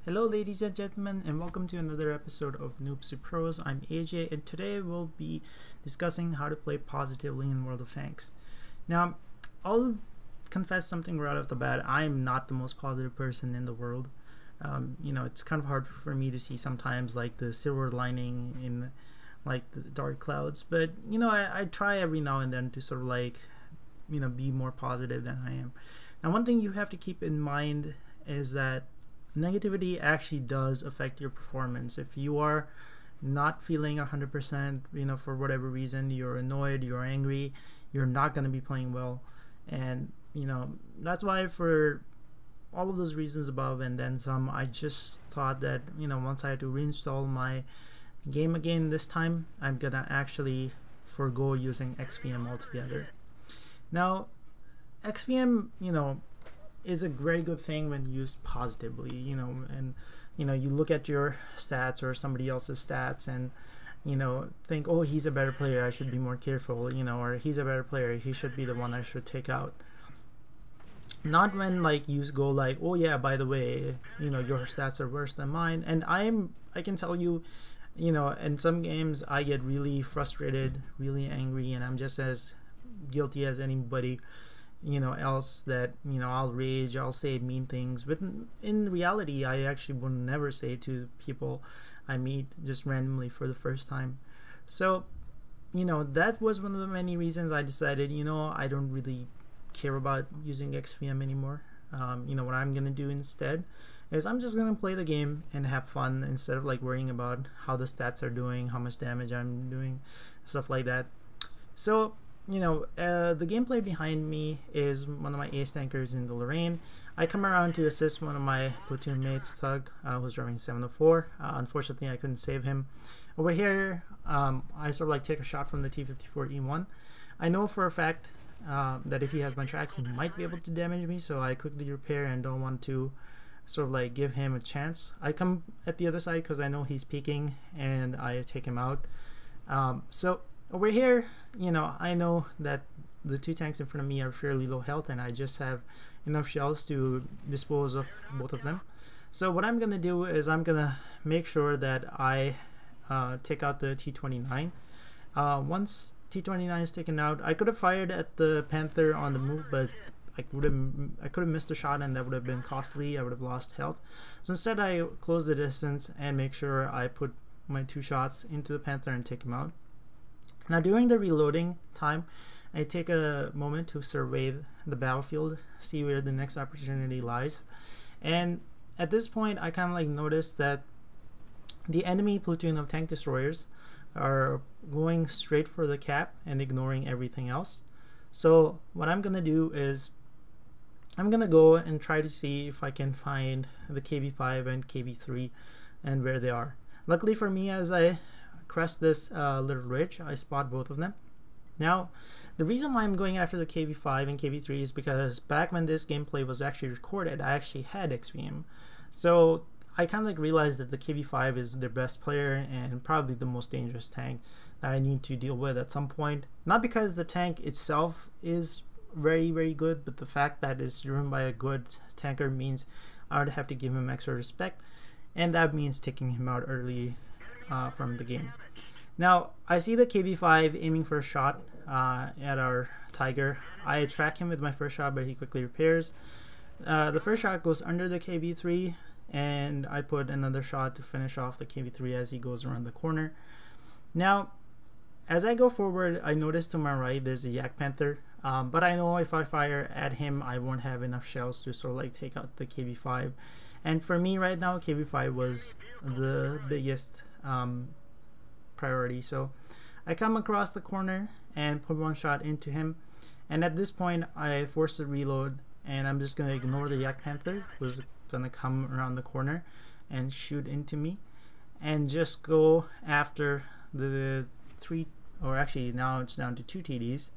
Hello ladies and gentlemen, and welcome to another episode of Noobs to Pros. I'm AJ, and today we'll be discussing how to play positively in World of Tanks. Now, I'll confess something right off the bat. I'm not the most positive person in the world. It's kind of hard for me to see sometimes like the silver lining in like the dark clouds, but I try every now and then to sort of like be more positive than I am. Now, one thing you have to keep in mind is that negativity actually does affect your performance. If you are not feeling 100%, for whatever reason, you're annoyed, you're angry, you're not going to be playing well. And that's why, for all of those reasons above and then some, I just thought that once I had to reinstall my game again this time, I'm gonna actually forego using XVM altogether. Now, XVM is a very good thing when used positively, and you look at your stats or somebody else's stats and think, oh, he's a better player, I should be more careful, or he's a better player, he should be the one I should take out. Not when like you go like, oh yeah, by the way, your stats are worse than mine. And I can tell you, in some games I get really frustrated, really angry, and I'm just as guilty as anybody else that I'll rage, I'll say mean things, but in reality I actually would never say to people I meet just randomly for the first time. So that was one of the many reasons I decided I don't really care about using XVM anymore. What I'm gonna do instead is I'm just gonna play the game and have fun instead of like worrying about how the stats are doing, how much damage I'm doing, stuff like that. So the gameplay behind me is one of my ace tankers in the Lorraine. I come around to assist one of my platoon mates, Thug, who's driving 704. Unfortunately, I couldn't save him. Over here, I sort of like take a shot from the T-54E1. I know for a fact that if he has my track, he might be able to damage me, so I quickly repair and don't want to sort of like give him a chance. I come at the other side because I know he's peeking, and I take him out. So over here, I know that the two tanks in front of me are fairly low health, and I just have enough shells to dispose of both of them. So what I'm gonna do is I'm gonna make sure that I take out the T-29. Once T-29 is taken out, I could have fired at the Panther on the move, but I could have missed a shot, and that would have been costly. I would have lost health. So instead, I close the distance and make sure I put my two shots into the Panther and take him out. Now, during the reloading time, I take a moment to survey the battlefield, see where the next opportunity lies. And at this point, I kind of like noticed that the enemy platoon of tank destroyers are going straight for the cap and ignoring everything else. So what I'm gonna do is I'm gonna go and try to see if I can find the KV5 and KV3 and where they are. Luckily for me, as I crest this little ridge, I spot both of them. Now, the reason why I'm going after the KV5 and KV3 is because back when this gameplay was actually recorded, I actually had XVM. So I kind of like realized that the KV5 is their best player and probably the most dangerous tank that I need to deal with at some point. Not because the tank itself is very, very good, but the fact that it's driven by a good tanker means I would have to give him extra respect, and that means taking him out early from the game. Now, I see the KV5 aiming for a shot at our Tiger. I track him with my first shot, but he quickly repairs. The first shot goes under the KV3, and I put another shot to finish off the KV3 as he goes around the corner. Now, as I go forward, I notice to my right there's a Yak Panther, but I know if I fire at him, I won't have enough shells to sort of like take out the KV5. And for me right now, KV5 was the biggest priority. So I come across the corner and put one shot into him, and at this point I force a reload, and I'm just going to ignore the Yak Panther, who's going to come around the corner and shoot into me, and just go after the three, or actually now it's down to two TDs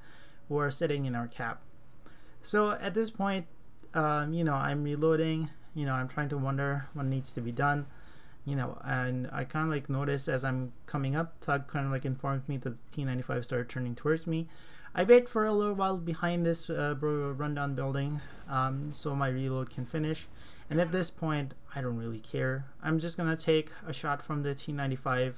who are sitting in our cap. So at this point, I'm reloading, I'm trying to wonder what needs to be done, and I kind of like notice as I'm coming up, Thug kind of like informed me that the T-95 started turning towards me. I wait for a little while behind this rundown building so my reload can finish, and at this point I don't really care. I'm just gonna take a shot from the T95.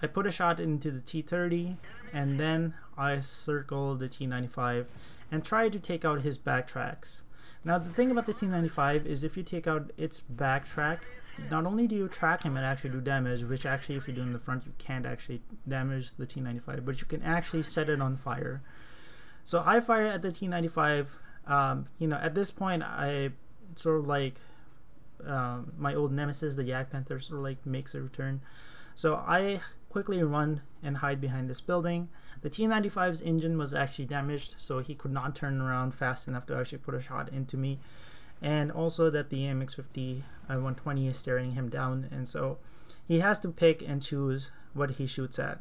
I put a shot into the T30 and then I circle the T95 and try to take out his backtracks. Now the thing about the T95 is if you take out its backtrack, not only do you track him and actually do damage, which actually if you do in the front you can't actually damage the T95, but you can actually set it on fire. So I fire at the T95. You know, at this point I sort of like my old nemesis, the Yak Panther, sort of like makes a return. So I quickly run and hide behind this building. The T95's engine was actually damaged, so he could not turn around fast enough to actually put a shot into me. And also that the AMX-50 120 is staring him down, and so he has to pick and choose what he shoots at.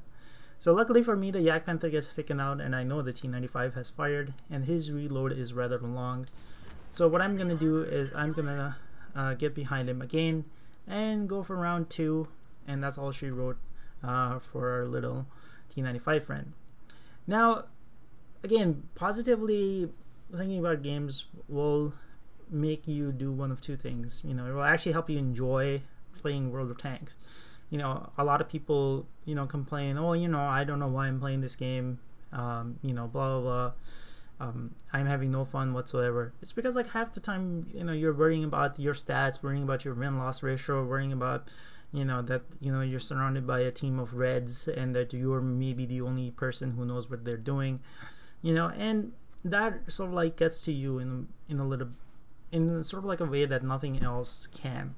So luckily for me, the Yak Panther gets taken out, and I know the T95 has fired, and his reload is rather long. So what I'm gonna do is I'm gonna get behind him again and go for round 2, and that's all she wrote for our little T95 friend. Now, again, positively thinking about games will make you do one of two things. You know, it will actually help you enjoy playing World of Tanks. You know, a lot of people, you know, complain, oh, you know, I don't know why I'm playing this game, you know, blah blah blah, I'm having no fun whatsoever. It's because like half the time, you know, you're worrying about your stats, worrying about your win-loss ratio, worrying about, you know, that, you know, you're surrounded by a team of reds and that you're maybe the only person who knows what they're doing, you know, and that sort of like gets to you in sort of like a way that nothing else can.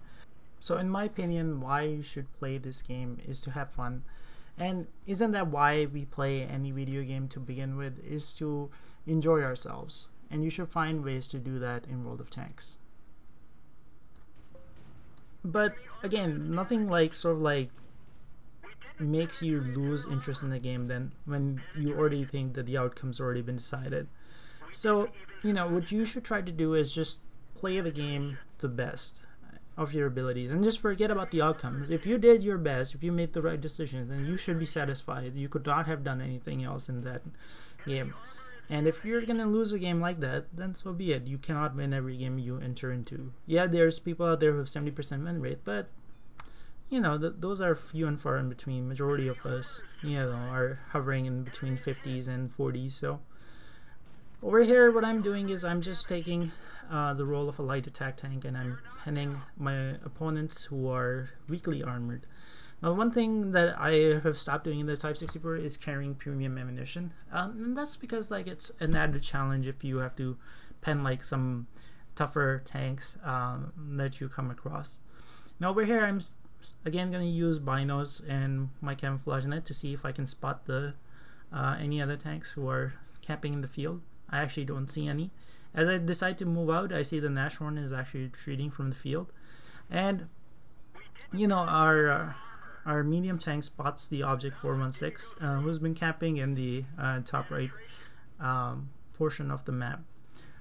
So in my opinion, why you should play this game is to have fun. And isn't that why we play any video game to begin with, is to enjoy ourselves, and you should find ways to do that in World of Tanks. But again, nothing like sort of like makes you lose interest in the game than when you already think that the outcome's already been decided. So, you know, what you should try to do is just play the game the best of your abilities and just forget about the outcomes. If you did your best, if you made the right decisions, then you should be satisfied. You could not have done anything else in that game. And if you're gonna lose a game like that, then so be it. You cannot win every game you enter into. Yeah, there's people out there who have 70% win rate, but you know, those are few and far in between. Majority of us, you know, are hovering in between 50s and 40s. So over here, what I'm doing is I'm just taking the role of a light attack tank, and I'm penning my opponents who are weakly armored. Now, one thing that I have stopped doing in the Type 64 is carrying premium ammunition, and that's because like it's an added challenge if you have to pen like some tougher tanks that you come across. Now over here, I'm again going to use binos and my camouflage net to see if I can spot the any other tanks who are camping in the field. I actually don't see any. As I decide to move out, I see the Nashorn is actually retreating from the field, and you know, our medium tank spots the Object 416 who's been camping in the top right portion of the map.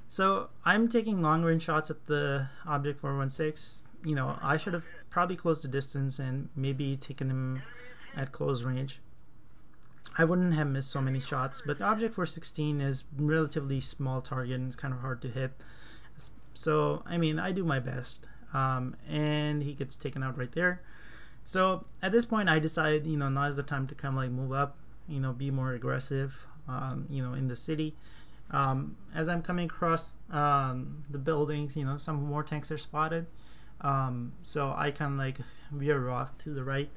So I'm taking long range shots at the Object 416. You know, I should have probably closed the distance and maybe taken him at close range. I wouldn't have missed so many shots, but the Object 416 is relatively small target and it's kind of hard to hit. So I mean, I do my best, and he gets taken out right there. So at this point, I decide, you know, now is the time to kind of like move up, you know, be more aggressive, you know, in the city. As I'm coming across the buildings, you know, some more tanks are spotted. So I kind of like veer off to the right,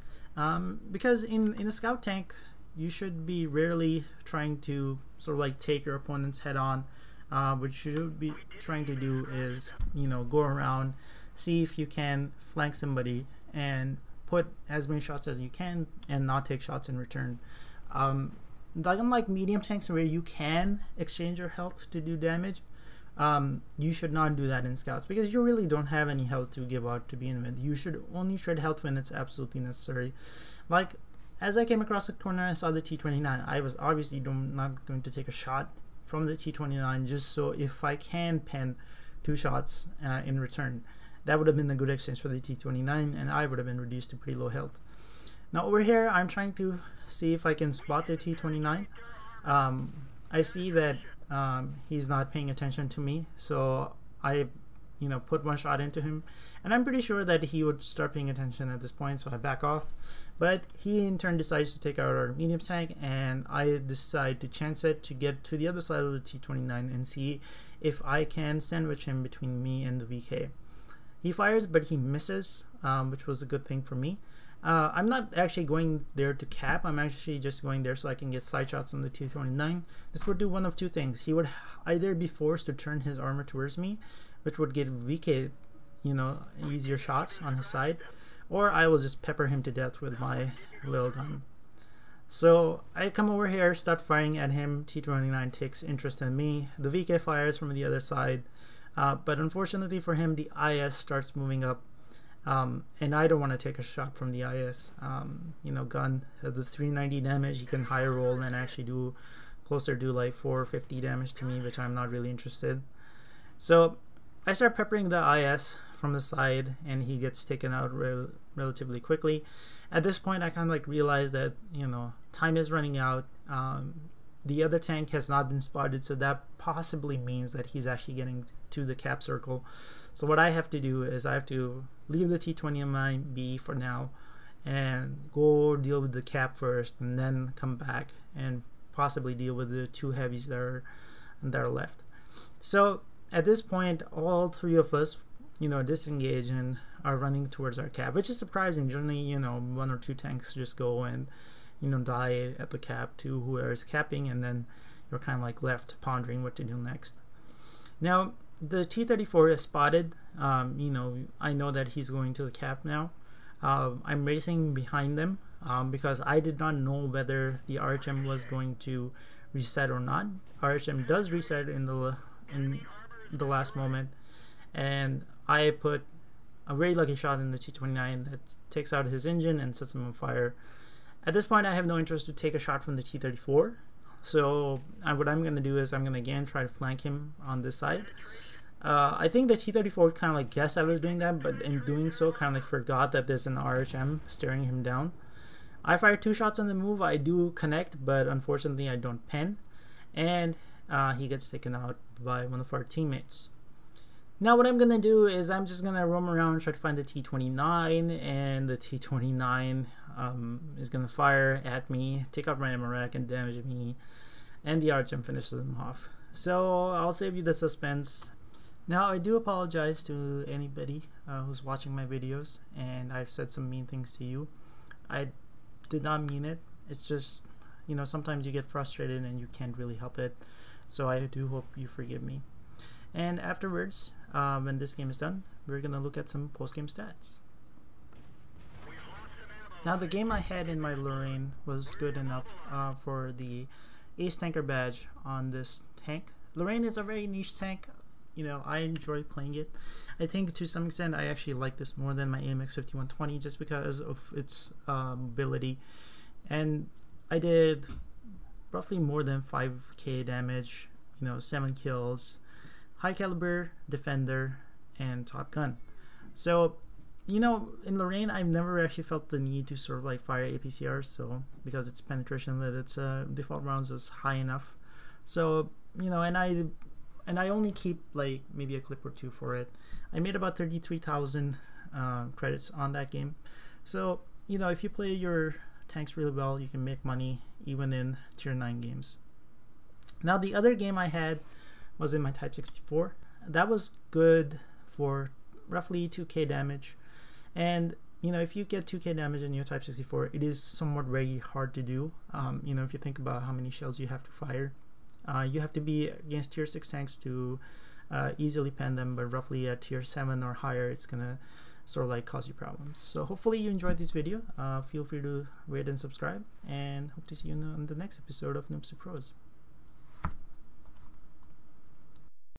because in a scout tank, you should be rarely trying to sort of like take your opponent's head on. What you should be trying to do is, you know, go around, see if you can flank somebody and put as many shots as you can and not take shots in return. Like unlike medium tanks where you can exchange your health to do damage, you should not do that in scouts because you really don't have any health to give out to begin with. You should only shred health when it's absolutely necessary. Like, as I came across the corner, I saw the T29. I was obviously not going to take a shot from the T29 just so if I can pen 2 shots in return. That would have been a good exchange for the T29 and I would have been reduced to pretty low health. Now over here, I'm trying to see if I can spot the T29. I see that he's not paying attention to me, so I put one shot into him, and I'm pretty sure that he would start paying attention at this point, so I back off. But he in turn decides to take out our medium tank, and I decide to chance it to get to the other side of the T-29 and see if I can sandwich him between me and the VK. He fires, but he misses, which was a good thing for me. I'm not actually going there to cap. I'm actually just going there so I can get side shots on the T-29. This would do one of two things. He would either be forced to turn his armor towards me, which would give VK, easier shots on his side, or I will just pepper him to death with my little gun. So I come over here, start firing at him. T-29 takes interest in me. The VK fires from the other side, but unfortunately for him, the IS starts moving up. And I don't want to take a shot from the IS. Gun the 390 damage. He can higher roll and actually do like 450 damage to me, which I'm not really interested. So I start peppering the IS from the side, and he gets taken out relatively quickly. At this point, I kind of like realize that time is running out. The other tank has not been spotted, so that possibly means that he's actually getting to the cap circle. So what I have to do is I have to leave the T-29B for now and go deal with the cap first, and then come back and possibly deal with the two heavies that are left. So at this point, all three of us, disengage and are running towards our cap, which is surprising. Generally, one or two tanks just go and die at the cap to whoever is capping, and then you're kind of like left pondering what to do next. Now the T-34 is spotted. I know that he's going to the cap now. I'm racing behind them because I did not know whether the RHM was going to reset or not. RHM does reset in the last moment, and I put a very lucky shot in the T-29 that takes out his engine and sets him on fire. At this point, I have no interest to take a shot from the T-34, so what I'm going to do is I'm going to again try to flank him on this side. I think the T-34 kind of like guessed I was doing that, but in doing so kind of like forgot that there's an RHM staring him down. I fire 2 shots on the move. I do connect, but unfortunately I don't pen, and he gets taken out by one of our teammates. Now what I'm gonna do is I'm just gonna roam around, try to find the T-29, and the T-29 is gonna fire at me, take out my ammo rack, and damage me, and the RHM finishes him off. So I'll save you the suspense. Now I do apologize to anybody who's watching my videos, and I've said some mean things to you. I did not mean it. It's just, sometimes you get frustrated and you can't really help it. So I do hope you forgive me. And afterwards, when this game is done, we're gonna look at some post-game stats. Now the game I had in my Lorraine was good enough for the Ace Tanker badge on this tank. Lorraine is a very niche tank. I enjoy playing it. I think to some extent I actually like this more than my AMX 5120 just because of its ability. And I did roughly more than 5k damage, 7 kills, high caliber, defender, and top gun. So in Lorraine I've never actually felt the need to sort of like fire APCRs, so because its penetration with its default rounds is high enough. So and I only keep like maybe a clip or 2 for it. I made about 33,000 credits on that game. So if you play your tanks really well, you can make money even in tier 9 games. Now the other game I had was in my Type 64. That was good for roughly 2k damage, and if you get 2k damage in your Type 64, it is somewhat very hard to do. If you think about how many shells you have to fire, you have to be against tier 6 tanks to easily pen them, but roughly at tier 7 or higher it's gonna sort of like cause you problems. So hopefully you enjoyed this video. Feel free to rate and subscribe, and hope to see you on the next episode of Noob Pros.